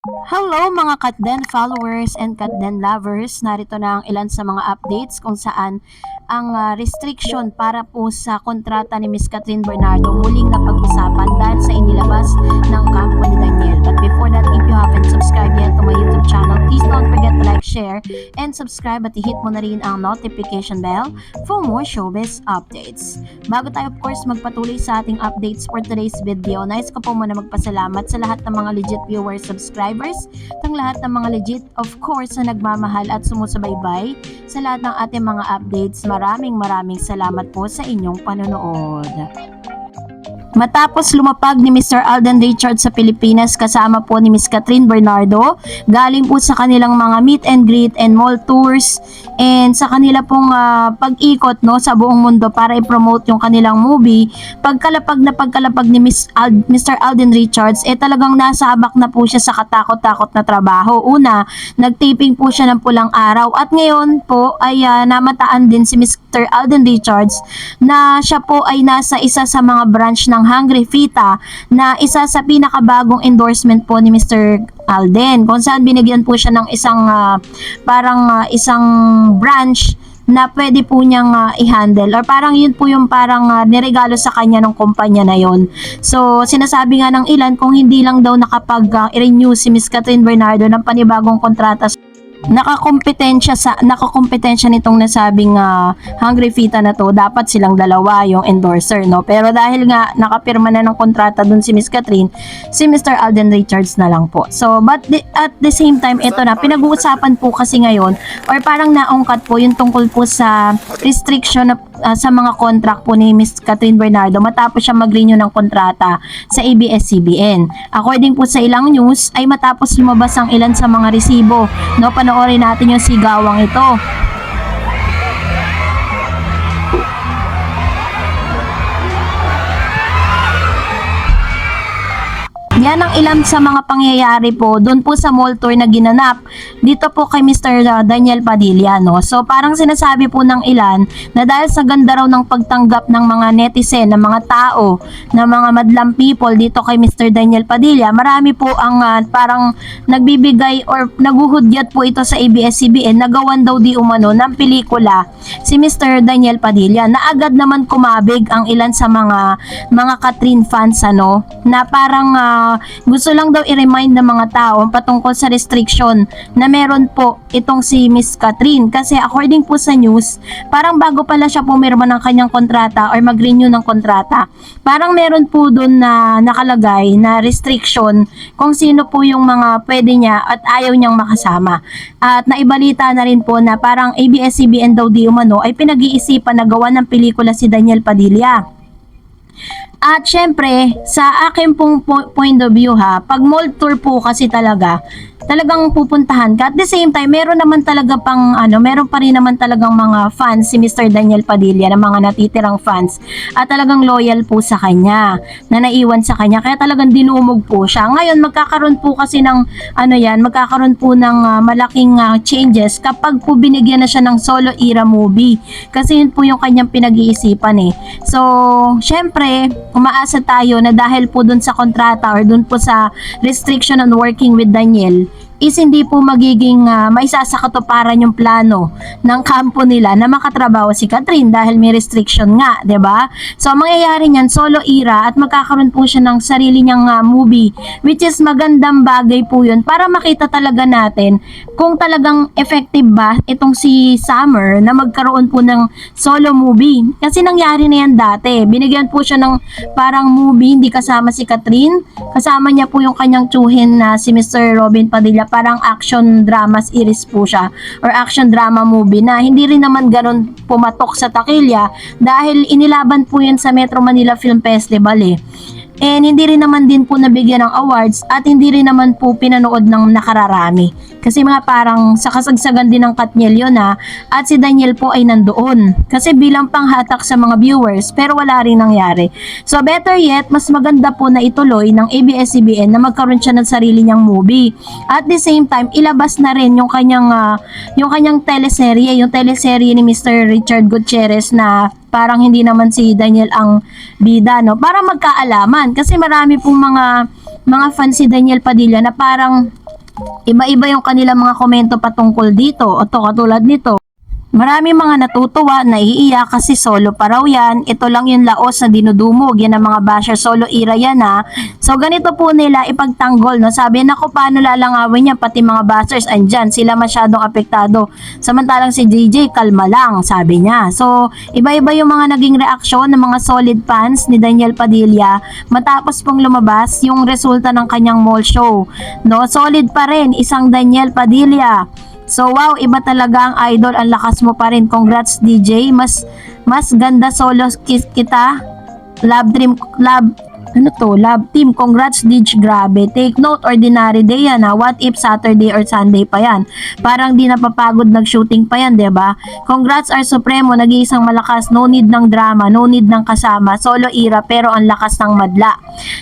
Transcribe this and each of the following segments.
Hello mga Katden followers and Katden lovers, narito na ang ilan sa mga updates kung saan ang restriction para po sa kontrata ni Miss Catherine Bernardo muling napag-usapan dahil sa inilabas ng kampo ni Daniel. But before that, if you haven't subscribed yet to my YouTube channel, please don't forget to like, share, and subscribe at i-hit mo na rin ang notification bell for more showbiz updates. Bago tayo of course magpatuloy sa ating updates for today's video, nais ko po muna magpasalamat sa lahat ng mga legit viewers, subscribers, ng lahat ng mga legit of course na nagmamahal at sumusubaybay sa lahat ng ating mga updates. Maraming salamat po sa inyong panonood. Matapos lumapag ni Mr. Alden Richards sa Pilipinas kasama po ni Miss Catherine Bernardo, galing po sa kanilang mga meet and greet and mall tours and sa kanila pong pag-ikot sa buong mundo para i-promote yung kanilang movie, pagkalapag ni Mr. Alden Richards, talagang nasabak na po siya sa katakot-takot na trabaho. Una, nagtaping po siya ng Pulang Araw at ngayon po ay namataan din si Mr. Alden Richards na siya po ay nasa isa sa mga branch ng Hungry Fita na isa sa pinakabagong endorsement po ni Mr. Alden, kung saan binigyan po siya ng isang isang branch na pwede po niyang i-handle or parang yun po yung niregalo sa kanya ng kumpanya na yon. So sinasabi nga ng ilan kung hindi lang daw nakapag-renew si Miss Catherine Bernardo ng panibagong kontrata, nakakompetensya nitong nasabing Hungry Fita na to, dapat silang dalawa yung endorser, no? Pero dahil nga nakapirma na ng kontrata dun si Miss Catherine, si Mr. Alden Richards na lang po. So but at the same time, ito na pinag-uusapan po kasi ngayon or parang naungkat po yung tungkol po sa restriction na sa mga contract po ni Miss Catherine Bernardo matapos siya mag-renew ng kontrata sa ABS-CBN. According po sa ilang news ay matapos lumabas ang ilan sa mga resibo, no? Panoorin natin yung sigawang ito. Yan ang ilan sa mga pangyayari po doon po sa mall tour na ginanap dito po kay Mr. Daniel Padilla, no? So parang sinasabi po ng ilan na dahil sa ganda raw ng pagtanggap ng mga netizen, ng mga tao, ng mga madlang people dito kay Mr. Daniel Padilla, marami po ang parang nagbibigay or naguhudyat po ito sa ABS-CBN na gawan daw di umano ng pelikula si Mr. Daniel Padilla, na agad naman kumabig ang ilan sa mga Catherine fans, ano, na parang gusto lang daw i-remind ng mga tao patungkol sa restriction na meron po itong si Miss Catherine, kasi according po sa news, parang bago pala siya pumirma ng kanyang kontrata or mag-renew ng kontrata, parang meron po doon na nakalagay na restriction kung sino po yung mga pwede niya at ayaw niyang makasama. At naibalita na rin po na parang ABS-CBN daw di umano ay pinag-iisipan na gawa ng pelikula si Daniel Padilla. At syempre, sa akin pong point of view pag mall tour po kasi talagang pupuntahan ka. At the same time, meron naman talaga meron pa rin naman talagang mga fans si Mr. Daniel Padilla, na mga natitirang fans at talagang loyal po sa kanya, na naiwan sa kanya, kaya talagang dinumog po siya. Ngayon, magkakaroon po kasi ng magkakaroon po ng malaking changes kapag po binigyan na siya ng solo era movie, kasi yun po yung kanyang pinag-iisipan So, syempre, umaasa tayo na dahil po dun sa kontrata or dun po sa restriction on working with Daniel, is hindi po magiging maisa sa katuparan yung plano ng kampo nila na makatrabaho si Catherine dahil may restriction nga, 'di ba? So mangyayari niyan solo era at magkakaroon po siya ng sarili niyang movie, which is magandang bagay po 'yun para makita talaga natin kung talagang effective ba itong si Summer na magkaroon po ng solo movie. Kasi nangyari na yan dati. Binigyan po siya ng parang movie, hindi kasama si Catherine, kasama niya po yung kanyang tsuhin na si Mr. Robin Padilla, parang action drama series po siya or action drama movie na hindi rin naman ganun pumatok sa takilya dahil inilaban po yun sa Metro Manila Film Festival And hindi rin naman din po nabigyan ng awards at hindi rin naman po pinanood ng nakararami. Kasi mga parang sa kasagsagan din ng Katniel yun at si Daniel po ay nandoon. Kasi bilang panghatak sa mga viewers pero wala rin nangyari. So better yet, mas maganda po na ituloy ng ABS-CBN na magkaroon siya ng sarili niyang movie. At the same time, ilabas na rin yung kanyang teleserye, yung teleserye ni Mr. Richard Gutierrez na parang hindi naman si Daniel ang bida, no? Para magkaalaman kasi marami pong mga fans si Daniel Padilla na parang iba-iba yung kanilang mga komento patungkol dito. O to, katulad nito. Marami mga natutuwa, naiiyak kasi solo pa raw yan. Ito lang yung laos na dinudumog. Yan ang mga basher, solo era yan ha. So ganito po nila ipagtanggol. No? Sabi, naku paano lalangawin niya, pati mga bashers andyan. Sila masyadong apektado. Samantalang si JJ, kalma lang, sabi niya. So iba-iba yung mga naging reaksyon ng mga solid fans ni Daniel Padilla matapos pong lumabas yung resulta ng kanyang mall show. No? Solid pa rin, isang Daniel Padilla. So wow, iba talaga ang idol, ang lakas mo pa rin. Congrats DJ, mas ganda solo kita. Love team, congrats DJ, grabe. Take note, ordinary day yan ha. What if Saturday or Sunday pa yan? Parang di napapagod nag-shooting pa yan, 'di ba? Congrats our Supremo, nag-iisang malakas, no need ng drama, no need ng kasama. Solo era pero ang lakas ng madla.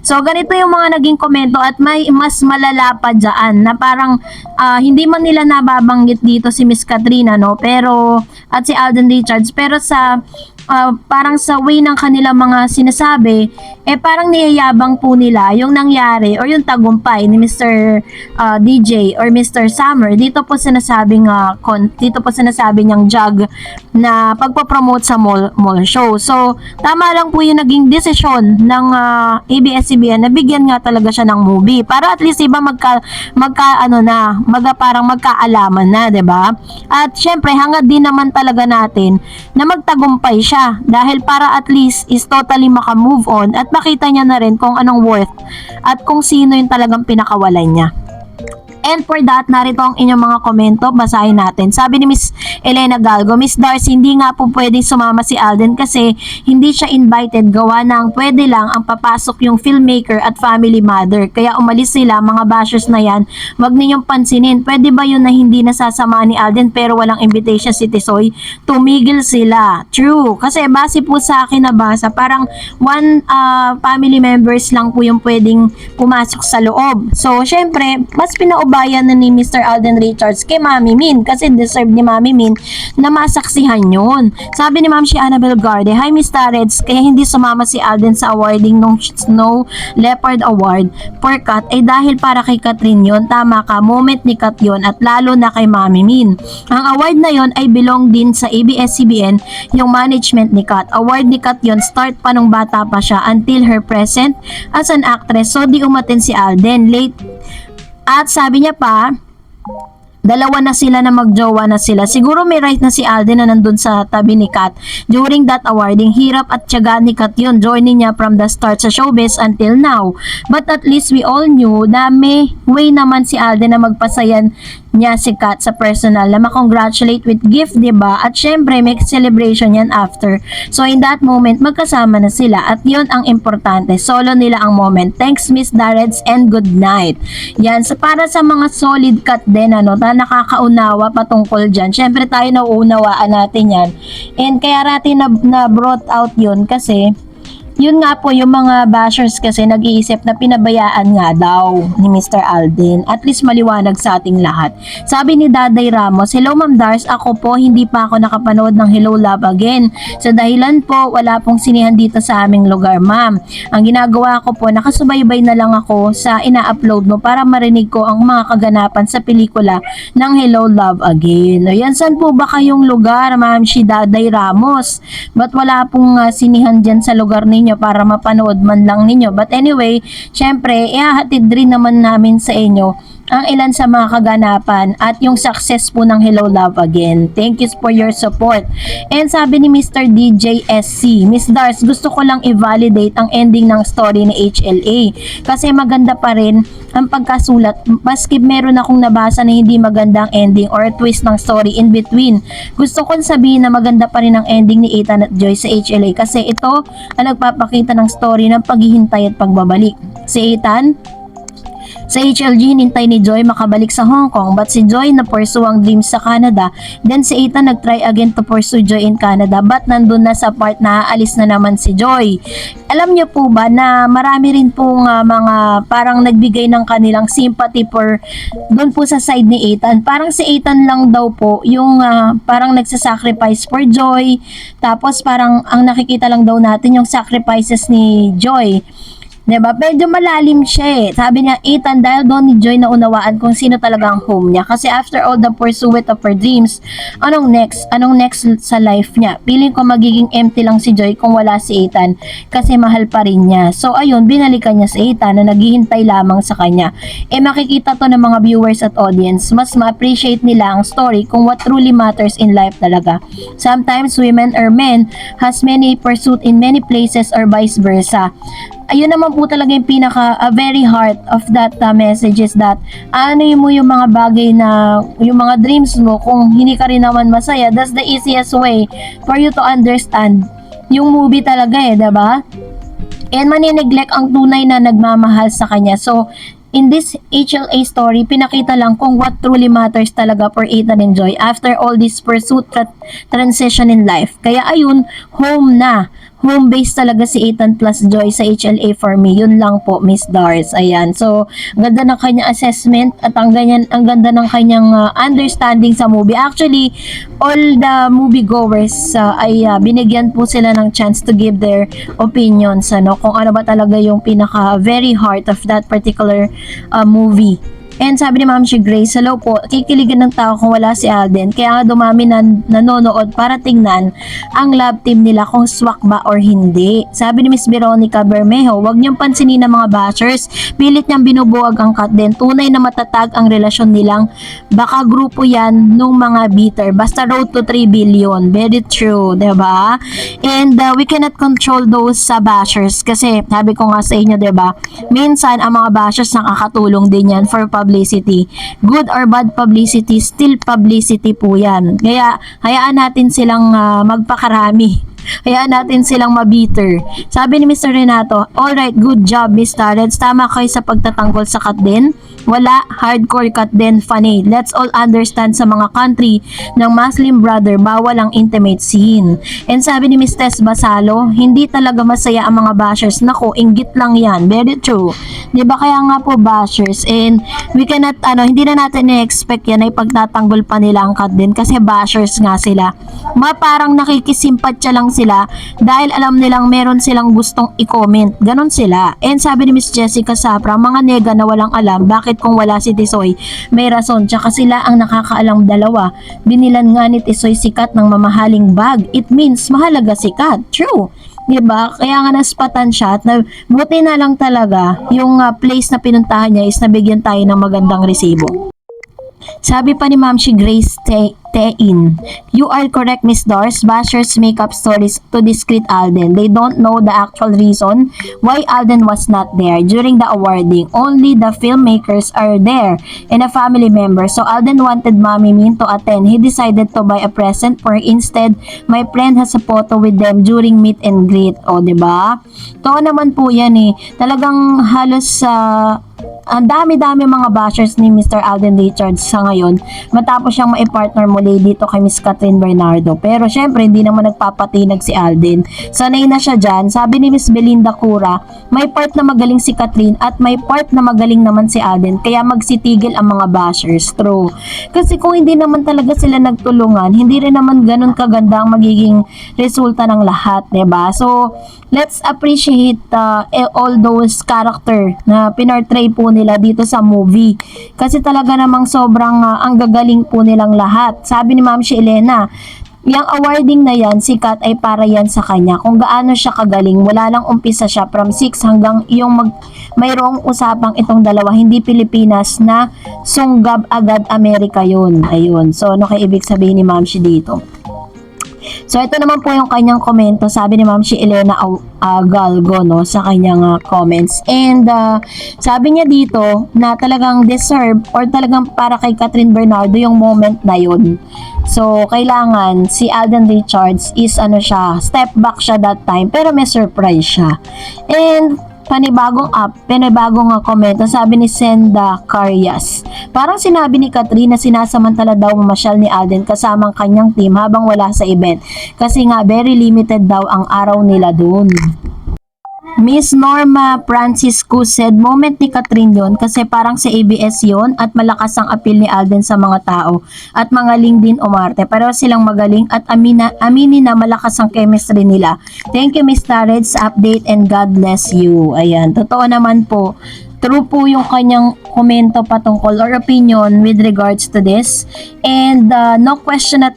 So ganito yung mga naging komento at may mas malala pa dyan na parang hindi man nila nababanggit dito si Miss Katrina, no? Pero at si Alden Richards, pero sa parang sa way ng kanilang mga sinasabi, parang niyayabang po nila yung nangyari or yung tagumpay ni Mr. DJ or Mr. Summer. Dito po sinasabing niyang jog na pagpapromote sa mall show. So, tama lang po yung naging desisyon ng ABS-CBN na bigyan nga talaga siya ng movie para at least iba parang magkaalaman na, 'di ba? At syempre, hangad din naman talaga natin na magtagumpay siya dahil para at least is totally maka-move on at makita niya na rin kung anong worth at kung sino yung talagang pinakawalan niya. And for that, narito ang inyong mga komento, basahin natin. Sabi ni Miss Elena Galgo, Miss Darcy, hindi nga po pwedeng sumama si Alden kasi hindi siya invited. Gawa ng pwede lang ang papasok yung filmmaker at family mother. Kaya umalis sila, mga bashers na yan. Wag ninyong pansinin. Pwede ba yun na hindi nasasama ni Alden pero walang invitation si Tisoy? Tumigil sila. True. Kasi base po sa akin nabasa, parang one family members lang po yung pwedeng pumasok sa loob. So, syempre, mas pinaubayan na ni Mr. Alden Richards kay Mami Min kasi deserve ni Mami Min na masaksihan yun. Sabi ni Ma'am si Annabel Garde, hi Miss Tareds, kaya hindi sumama si Alden sa awarding ng Snow Leopard Award for Kat ay dahil para kay Catherine yun. Tama ka, moment ni Kat yun at lalo na kay Mami Min. Ang award na yun ay belong din sa ABS-CBN, yung management ni Kat. Award ni Kat yun, start pa nung bata pa siya until her present as an actress. So di umaten si Alden, late. At sabi niya pa, dalawa na sila na magjowa na sila. Siguro may right na si Alden na nandun sa tabi ni Kat. During that awarding, hirap at tiyaga ni Kat yun. Joining niya from the start sa showbiz until now. But at least we all knew na may way naman si Alden na magpasayan niya si Kat sa personal na makongratulate with gift, diba? At syempre, may celebration yan after. So in that moment, magkasama na sila at yun ang importante. Solo nila ang moment. Thanks Miss Dareds and good night. Yan, so para sa mga solid Kat din, ano, na nakakaunawa patungkol dyan. Syempre tayo nauunawaan natin yan. And kaya natin na brought out yun kasi yun nga po, yung mga bashers kasi nag-iisip na pinabayaan nga daw ni Mr. Alden. At least maliwanag sa ating lahat. Sabi ni Daday Ramos, hello Ma'am Dars, ako po hindi pa ako nakapanood ng Hello Love Again. Sa dahilan po, wala pong sinihan dito sa aming lugar ma'am. Ang ginagawa ko po, nakasubaybay na lang ako sa ina-upload mo para marinig ko ang mga kaganapan sa pelikula ng Hello Love Again. O yan, saan po ba kayong lugar ma'am si Daday Ramos? Ba't wala pong sinihan dyan sa lugar ninyo para mapanood man lang ninyo? But anyway, syempre, ihahatid rin naman namin sa inyo ang ilan sa mga kaganapan at yung success po ng Hello Love Again. Thank you for your support. And sabi ni Mr. DJ SC, Miss Dars, gusto ko lang i-validate ang ending ng story ni HLA kasi maganda pa rin ang pagkasulat maski meron akong nabasa na hindi magandang ending or twist ng story in between. Gusto kong sabihin na maganda pa rin ang ending ni Ethan at Joy sa HLA kasi ito ang nagpapakita ng story ng paghihintay at pagbabalik. Si Ethan sa HLG, hinintay ni Joy makabalik sa Hong Kong but si Joy na pursue ang dreams sa Canada. Then si Ethan nagtry again to pursue Joy in Canada but nandun na sa part na aalis na naman si Joy. Alam niyo po ba na marami rin pong mga parang nagbigay ng kanilang sympathy for doon po sa side ni Ethan. Parang si Ethan lang daw po yung parang nagsasacrifice for Joy. Tapos parang ang nakikita lang daw natin yung sacrifices ni Joy. 'Di ba? Medyo malalim siya eh. Sabi niya, Ethan, dahil doon ni Joy na unawaan kung sino talaga ang home niya. Kasi after all the pursuit of her dreams, anong next? Anong next sa life niya? Feeling ko magiging empty lang si Joy kung wala si Ethan kasi mahal pa rin niya. So ayun, binalikan niya si Ethan na naghihintay lamang sa kanya. Eh makikita to ng mga viewers at audience, mas ma-appreciate nila ang story kung what truly matters in life talaga. Sometimes women or men has many pursuit in many places or vice versa. Ayun naman po talaga yung pinaka very heart of that message is that ano mo yung mga bagay na yung mga dreams mo kung hindi ka rin naman masaya, that's the easiest way for you to understand yung movie talaga eh, diba? And manineglect ang tunay na nagmamahal sa kanya. So in this HLA story, pinakita lang kung what truly matters talaga for Ethan and Joy after all this pursuit transition in life. Kaya ayun, home na. Home base talaga si Ethan plus Joy sa HLA for me. Yun lang po, Miss Dars. Ayan. So, ganda ng kanyang assessment at ang ganda ng kanyang understanding sa movie. Actually, all the moviegoers ay binigyan po sila ng chance to give their opinions kung ano ba talaga yung pinaka very heart of that particular movie. And sabi ni Ma'am si Grace, hello po, kikiligan ng tao kung wala si Alden. Kaya nga dumami na nanonood para tingnan ang love team nila kung swak ba or hindi. Sabi ni Miss Veronica Bermejo, wag niyong pansinin ng mga bashers. Pilit niyang binubuwag ang Katden. Tunay na matatag ang relasyon nilang. Baka grupo yan nung mga bitter. Basta road to 3 billion. Very true, diba? And we cannot control those bashers. Kasi sabi ko nga sa inyo, diba? Minsan ang mga bashers nakakatulong din yan for publicity. Good or bad publicity, still publicity po yan. Kaya hayaan natin silang magpakarami. Hayaan natin silang mabitter. Sabi ni Mr. Renato, alright, good job Miss Tarets. Tama kayo sa pagtatanggol sa Katden. Wala, hardcore Katden funny. Let's all understand sa mga country ng Muslim brother, bawal ang intimate scene. And sabi ni Miss Tess Basalo, hindi talaga masaya ang mga bashers. Nako, inggit lang yan. Very true. Diba kaya nga po bashers, and we cannot, hindi na natin i-expect yan ay pagtatanggol pa nila ang Katden kasi bashers nga sila. Parang nakikisimpatya lang sila dahil alam nilang meron silang gustong i-comment. Ganon sila. And sabi ni Miss Jessica Sapra, mga nega na walang alam bakit kung wala si Tisoy, may rason. Tsaka sila ang nakakaalam dalawa. Binilan nga ni Tisoy sikat ng mamahaling bag. It means mahalaga sikat. True. Diba? Kaya nga naspatan siya at buti na lang talaga yung place na pinuntahan niya is nabigyan tayo ng magandang resibo. Sabi pa ni Ma'am si Grace Tein, you are correct Miss Dors, bashers make up stories to discredit Alden. They don't know the actual reason why Alden was not there during the awarding. Only the filmmakers are there and a family member. So Alden wanted Mommy Min to attend. He decided to buy a present for instead my friend has a photo with them during meet and greet. O, diba? Totoo naman po yan eh. Talagang halos ang dami-dami mga bashers ni Mr. Alden Richards sa ngayon matapos siyang maipartner muli dito kay Miss Catherine Bernardo. Pero syempre hindi naman nagpapatinag si Alden. Sanay na siya dyan. Sabi ni Miss Belinda Cura, may part na magaling si Catherine at may part na magaling naman si Alden. Kaya magsitigil ang mga bashers. True. Kasi kung hindi naman talaga sila nagtulungan, hindi rin naman ganun kaganda ang magiging resulta ng lahat. Diba? So, let's appreciate all those character na pinartray po nila dito sa movie. Kasi talaga namang sobrang ang gagaling po nilang lahat. Sabi ni Ma'am si Elena, yung awarding na yan, sikat ay para yan sa kanya. Kung gaano siya kagaling, wala lang umpisa siya from 6 hanggang yung mayroong usapang itong dalawa, hindi Pilipinas na sunggab agad Amerika yun. Ayun. So, ano kaya ibig sabihin ni Ma'am si dito? So, ito naman po yung kanyang komento. Sabi ni Ma'am si Elena Galgo, no, sa kanyang comments. And, sabi niya dito na talagang deserve or talagang para kay Catherine Bernardo yung moment na yun. So, kailangan si Alden Richards is step back siya that time. Pero may surprise siya. And, panibagong komento, sabi ni Senda Carias. Parang sinabi ni Catherine na sinasamantala daw mamasyal ni Alden kasama ang kanyang team habang wala sa event. Kasi nga very limited daw ang araw nila doon. Miss Norma Francisco said, moment ni Catherine yon kasi parang sa ABS yon at malakas ang appeal ni Alden sa mga tao at magaling din umarte. Pero silang magaling at aminin na malakas ang chemistry nila. Thank you Miss Tarred sa update and God bless you. Ayan, totoo naman po. True po yung kanyang komento patungkol or opinion with regards to this. And no question at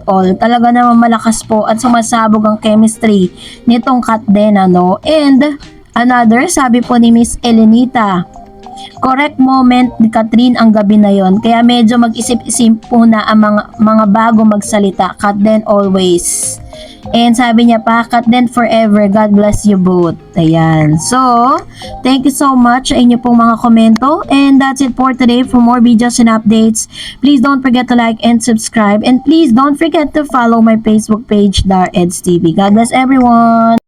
all. Talaga naman malakas po at sumasabog ang chemistry nitong Kat din, ano. And another, sabi po ni Miss Elenita, correct moment ni Catherine ang gabi na yon. Kaya medyo mag-isip-isip po na ang mga bago magsalita. Kat din always. And sabi niya pa, Kat din forever. God bless you both. Ayan. So, thank you so much sa inyo pong mga komento. And that's it for today. For more videos and updates, please don't forget to like and subscribe. And please don't forget to follow my Facebook page, Dar Eds TV. God bless everyone.